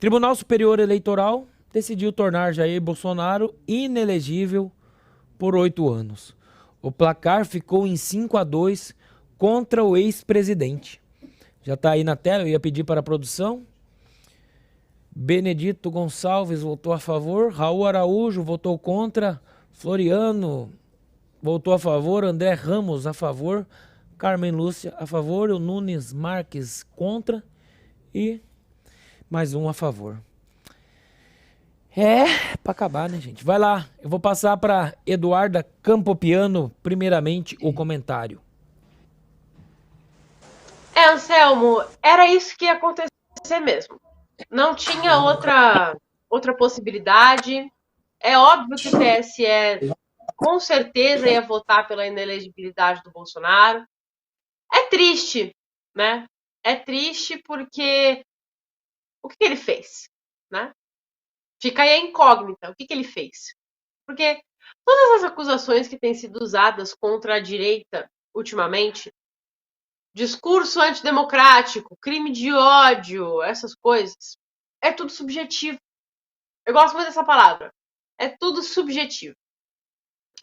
Tribunal Superior Eleitoral decidiu tornar Jair Bolsonaro inelegível por 8 anos. O placar ficou em 5-2 contra o ex-presidente. Já está aí na tela, eu ia pedir para a produção. Benedito Gonçalves votou a favor, Raul Araújo votou contra, Floriano votou a favor, André Ramos a favor, Carmen Lúcia a favor, o Nunes Marques contra e mais um a favor. É, para acabar, né, gente? Vai lá, eu vou passar para Eduarda Campopiano, primeiramente, o comentário. Anselmo, era isso que ia acontecer mesmo. Não tinha outra possibilidade. É óbvio que o TSE com certeza ia votar pela inelegibilidade do Bolsonaro. É triste, né? É triste porque o que ele fez, né? Fica aí a incógnita, o que ele fez? Porque todas as acusações que têm sido usadas contra a direita ultimamente, discurso antidemocrático, crime de ódio, essas coisas, é tudo subjetivo. Eu gosto muito dessa palavra. É tudo subjetivo.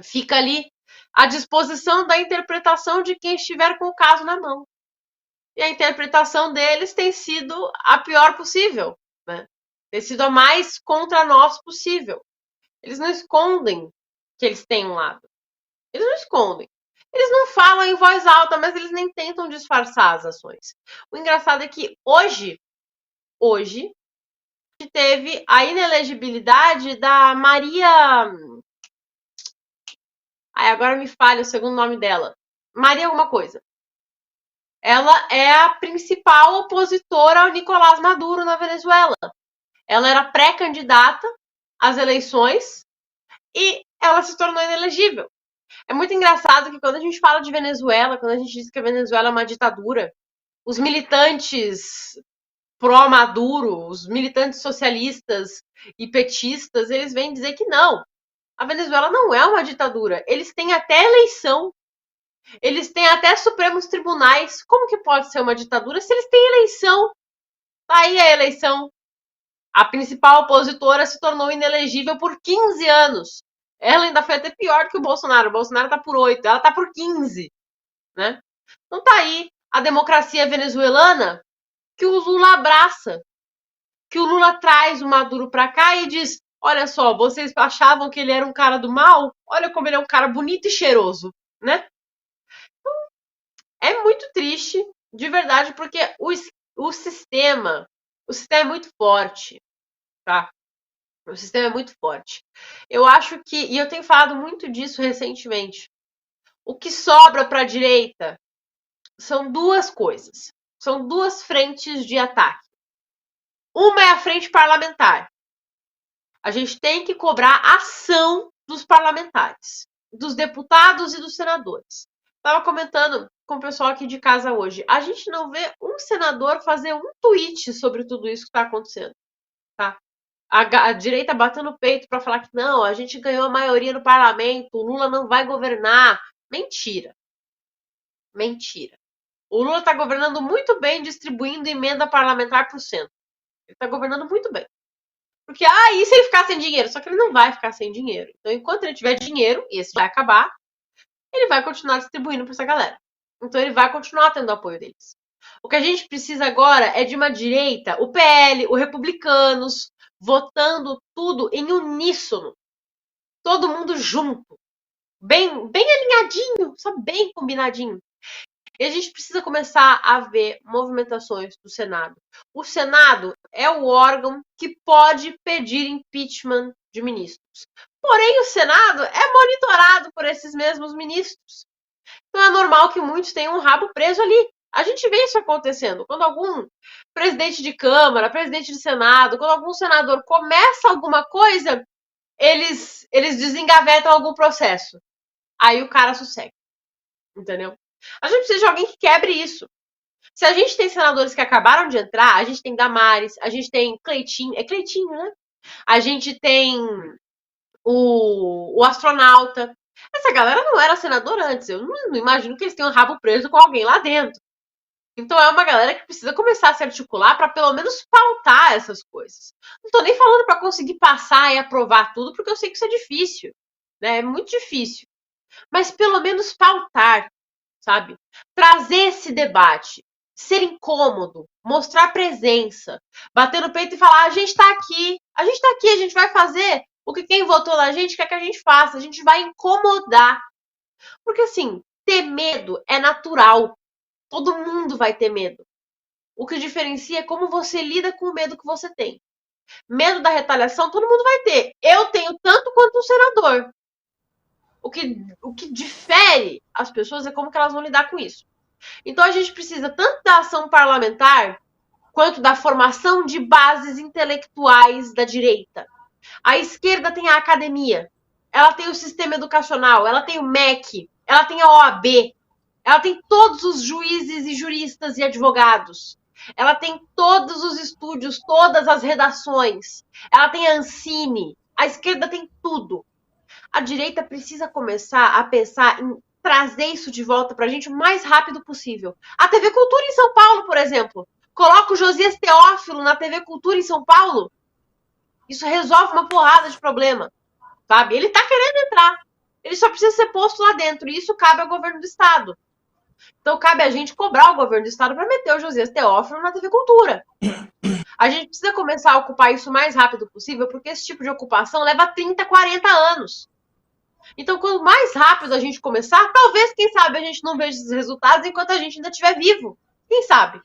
Fica ali à disposição da interpretação de quem estiver com o caso na mão. E a interpretação deles tem sido a pior possível, né? Tem sido a mais contra nós possível. Eles não escondem que eles têm um lado. Eles não escondem. Eles não falam em voz alta, mas eles nem tentam disfarçar as ações. O engraçado é que hoje teve a inelegibilidade da Maria... agora me falha o segundo nome dela. Maria alguma coisa. Ela é a principal opositora ao Nicolás Maduro na Venezuela. Ela era pré-candidata às eleições e ela se tornou inelegível. É muito engraçado que quando a gente fala de Venezuela, quando a gente diz que a Venezuela é uma ditadura, os militantes pró-Maduro, os militantes socialistas e petistas, eles vêm dizer que não. A Venezuela não é uma ditadura. Eles têm até eleição. Eles têm até Supremos Tribunais. Como que pode ser uma ditadura se eles têm eleição? Tá aí a eleição. A principal opositora se tornou inelegível por 15 anos. Ela ainda foi até pior que o Bolsonaro. O Bolsonaro tá por 8, ela tá por 15. Né? Então tá aí a democracia venezuelana que o Lula abraça. Que o Lula traz o Maduro pra cá e diz: olha só, vocês achavam que ele era um cara do mal? Olha como ele é um cara bonito e cheiroso, né? Então, é muito triste, de verdade, porque o sistema é muito forte, tá? O sistema é muito forte. Eu acho que, e eu tenho falado muito disso recentemente, o que sobra para a direita são duas coisas. São duas frentes de ataque. Uma é a frente parlamentar. A gente tem que cobrar ação dos parlamentares, dos deputados e dos senadores. Estava comentando com o pessoal aqui de casa hoje. A gente não vê um senador fazer um tweet sobre tudo isso que está acontecendo. Tá? A direita batendo no peito para falar que não, a gente ganhou a maioria no parlamento, o Lula não vai governar. Mentira. Mentira. O Lula está governando muito bem, distribuindo emenda parlamentar para o centro. Ele está governando muito bem. Porque, e se ele ficar sem dinheiro? Só que ele não vai ficar sem dinheiro. Então, enquanto ele tiver dinheiro, e esse vai acabar, ele vai continuar distribuindo para essa galera. Então, ele vai continuar tendo apoio deles. O que a gente precisa agora é de uma direita, o PL, o Republicanos, votando tudo em uníssono. Todo mundo junto. Bem alinhadinho, só bem combinadinho. E a gente precisa começar a ver movimentações do Senado. O Senado é o órgão que pode pedir impeachment de ministros. Porém, o Senado é monitorado por esses mesmos ministros. Então é normal que muitos tenham um rabo preso ali. A gente vê isso acontecendo. Quando algum presidente de Câmara, presidente de Senado, quando algum senador começa alguma coisa, eles desengavetam algum processo. Aí o cara sossega. Entendeu? A gente precisa de alguém que quebre isso. Se a gente tem senadores que acabaram de entrar, a gente tem Damares, a gente tem Cleitinho, é Cleitinho, né? A gente tem o astronauta. Essa galera não era senador antes. Eu não imagino que eles tenham rabo preso com alguém lá dentro. Então é uma galera que precisa começar a se articular para pelo menos pautar essas coisas. Não tô nem falando para conseguir passar e aprovar tudo, porque eu sei que isso é difícil, né? É muito difícil. Mas pelo menos pautar, sabe? Trazer esse debate, ser incômodo, mostrar presença, bater no peito e falar: a gente tá aqui, a gente tá aqui, a gente vai fazer o que quem votou na gente quer que a gente faça, a gente vai incomodar. Porque assim, ter medo é natural. Todo mundo vai ter medo. O que diferencia é como você lida com o medo que você tem. Medo da retaliação, todo mundo vai ter. Eu tenho tanto quanto um senador. O que difere as pessoas é como que elas vão lidar com isso. Então a gente precisa tanto da ação parlamentar quanto da formação de bases intelectuais da direita. A esquerda tem a academia, ela tem o sistema educacional, ela tem o MEC, ela tem a OAB, ela tem todos os juízes e juristas e advogados. Ela tem todos os estúdios, todas as redações. Ela tem a Ancine. A esquerda tem tudo. A direita precisa começar a pensar em trazer isso de volta pra gente o mais rápido possível. A TV Cultura em São Paulo, por exemplo. Coloca o Josias Teófilo na TV Cultura em São Paulo. Isso resolve uma porrada de problema, sabe? Ele tá querendo entrar. Ele só precisa ser posto lá dentro. E isso cabe ao governo do estado. Então cabe a gente cobrar o governo do estado para meter o Josias Teófilo na TV Cultura. A gente precisa começar a ocupar isso o mais rápido possível, porque esse tipo de ocupação leva 30, 40 anos. Então, quanto mais rápido a gente começar, talvez, quem sabe, a gente não veja esses resultados enquanto a gente ainda estiver vivo. Quem sabe?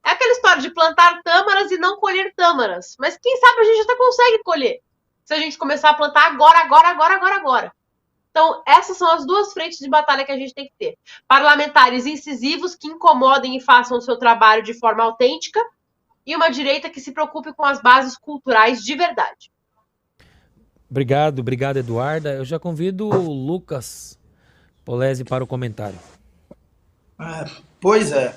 É aquela história de plantar tâmaras e não colher tâmaras. Mas quem sabe a gente até consegue colher. Se a gente começar a plantar agora. Então, essas são as duas frentes de batalha que a gente tem que ter. Parlamentares incisivos que incomodem e façam o seu trabalho de forma autêntica e uma direita que se preocupe com as bases culturais de verdade. Obrigado, Eduarda. Eu já convido o Lucas Polese para o comentário. Pois é.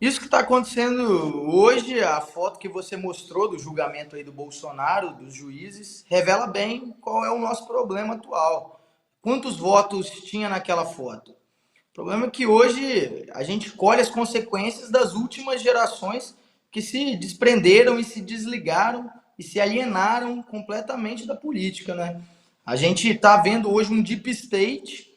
Isso que está acontecendo hoje, a foto que você mostrou do julgamento aí do Bolsonaro, dos juízes, revela bem qual é o nosso problema atual. Quantos votos tinha naquela foto? O problema é que hoje a gente colhe as consequências das últimas gerações que se desprenderam e se desligaram e se alienaram completamente da política, né? A gente está vendo hoje um deep state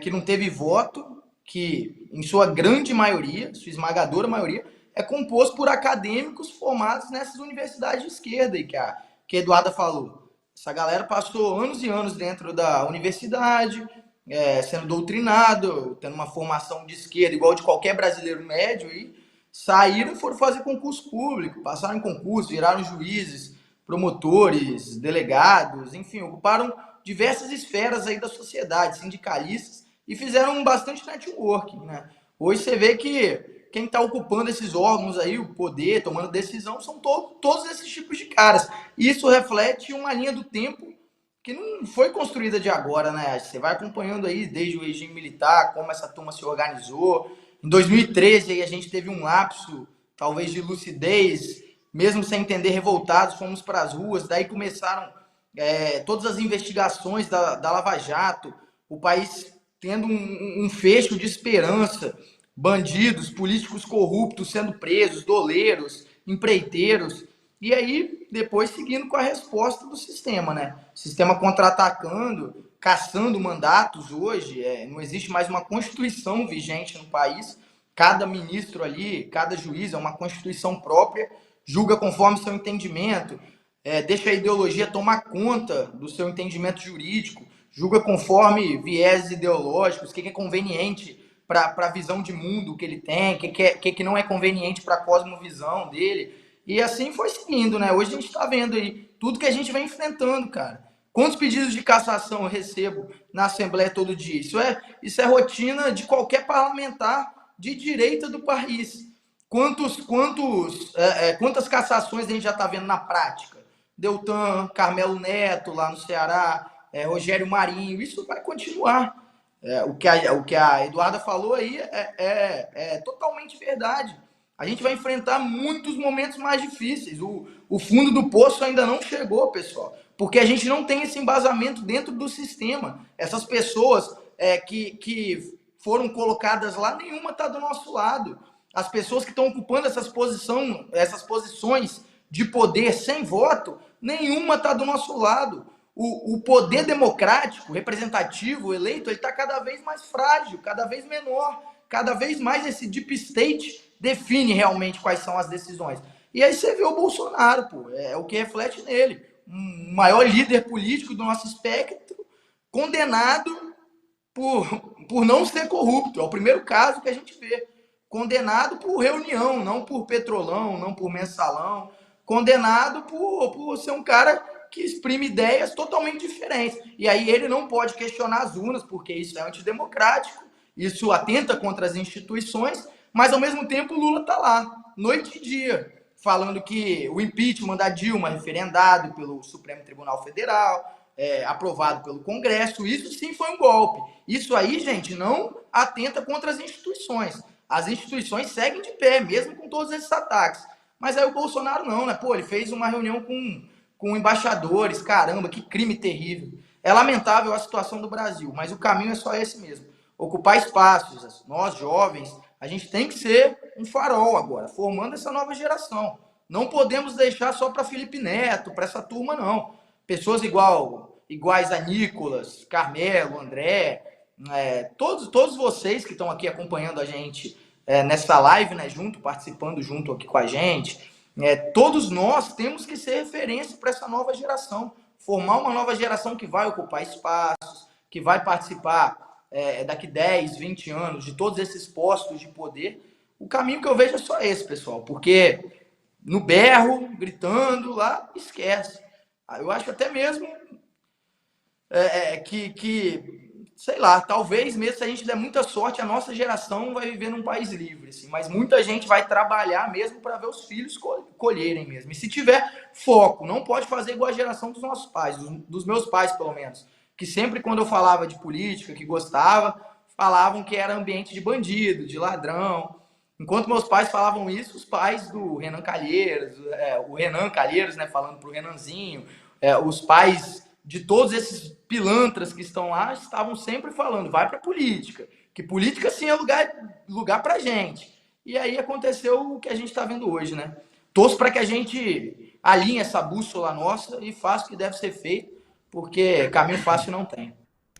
que não teve voto, que em sua grande maioria, sua esmagadora maioria, é composto por acadêmicos formados nessas universidades de esquerda, e que a Eduarda falou. Essa galera passou anos e anos dentro da universidade, sendo doutrinado, tendo uma formação de esquerda igual de qualquer brasileiro médio, e saíram e foram fazer concurso público, passaram em concurso, viraram juízes, promotores, delegados, enfim, ocuparam diversas esferas aí da sociedade, sindicalistas, e fizeram bastante networking, né? Hoje você vê que quem está ocupando esses órgãos aí, o poder, tomando decisão, são todos esses tipos de caras. E isso reflete uma linha do tempo que não foi construída de agora, né? Você vai acompanhando aí desde o regime militar, como essa turma se organizou. Em 2013 aí a gente teve um lapso, talvez de lucidez, mesmo sem entender, revoltados, fomos para as ruas, daí começaram todas as investigações da Lava Jato, o país tendo um fecho de esperança, bandidos, políticos corruptos sendo presos, doleiros, empreiteiros, e aí depois seguindo com a resposta do sistema, né? O sistema contra-atacando, caçando mandatos hoje, não existe mais uma constituição vigente no país, cada ministro ali, cada juiz é uma constituição própria, julga conforme seu entendimento, deixa a ideologia tomar conta do seu entendimento jurídico, julga conforme viés ideológicos, o que é conveniente para a visão de mundo que ele tem, o que não é conveniente para a cosmovisão dele. E assim foi seguindo, né? Hoje a gente está vendo aí tudo que a gente vem enfrentando, cara. Quantos pedidos de cassação eu recebo na Assembleia todo dia? Isso é rotina de qualquer parlamentar de direita do país. Quantas cassações a gente já está vendo na prática? Deltan, Carmelo Neto lá no Ceará, Rogério Marinho, isso vai continuar. O que a Eduarda falou aí é totalmente verdade. A gente vai enfrentar muitos momentos mais difíceis. O fundo do poço ainda não chegou, pessoal, porque a gente não tem esse embasamento dentro do sistema. Essas pessoas que foram colocadas lá, nenhuma está do nosso lado. as pessoas que estão ocupando essas posições de poder sem voto, nenhuma está do nosso lado. O poder democrático, representativo, eleito, ele está cada vez mais frágil, cada vez menor, cada vez mais esse deep state define realmente quais são as decisões. E aí você vê o Bolsonaro, pô, é o que reflete nele. Um maior líder político do nosso espectro, condenado por não ser corrupto. É o primeiro caso que a gente vê. Condenado por reunião, não por petrolão, não por mensalão. Condenado por ser um cara que exprime ideias totalmente diferentes. E aí ele não pode questionar as urnas, porque isso é antidemocrático, isso atenta contra as instituições, mas ao mesmo tempo o Lula está lá, noite e dia, falando que o impeachment da Dilma, referendado pelo Supremo Tribunal Federal, aprovado pelo Congresso, isso sim foi um golpe. Isso aí, gente, não atenta contra as instituições. As instituições seguem de pé, mesmo com todos esses ataques. Mas aí o Bolsonaro não, né? Pô, ele fez uma reunião com embaixadores, caramba, que crime terrível. É lamentável a situação do Brasil, mas o caminho é só esse mesmo. Ocupar espaços, nós jovens, a gente tem que ser um farol agora, formando essa nova geração. Não podemos deixar só para Felipe Neto, para essa turma, não. Pessoas iguais a Nicolas, Carmelo, André, todos vocês que estão aqui acompanhando a gente nessa live, né, participando junto aqui com a gente, todos nós temos que ser referência para essa nova geração, formar uma nova geração que vai ocupar espaços, que vai participar daqui 10, 20 anos de todos esses postos de poder. O caminho que eu vejo é só esse, pessoal, porque no berro, gritando lá, esquece. Eu acho até mesmo sei lá, talvez mesmo se a gente der muita sorte, a nossa geração vai viver num país livre, assim, mas muita gente vai trabalhar mesmo para ver os filhos colherem mesmo. E se tiver foco, não pode fazer igual a geração dos nossos pais, dos meus pais pelo menos, que sempre quando eu falava de política, que gostava, falavam que era ambiente de bandido, de ladrão. Enquanto meus pais falavam isso, os pais do Renan Calheiros, o Renan Calheiros, né, falando pro Renanzinho, os pais de todos esses pilantras que estão lá estavam sempre falando, vai para política, que política sim é lugar para gente. E aí aconteceu o que a gente está vendo hoje, né? Torço para que a gente alinhe essa bússola nossa e faça o que deve ser feito, porque caminho fácil não tem.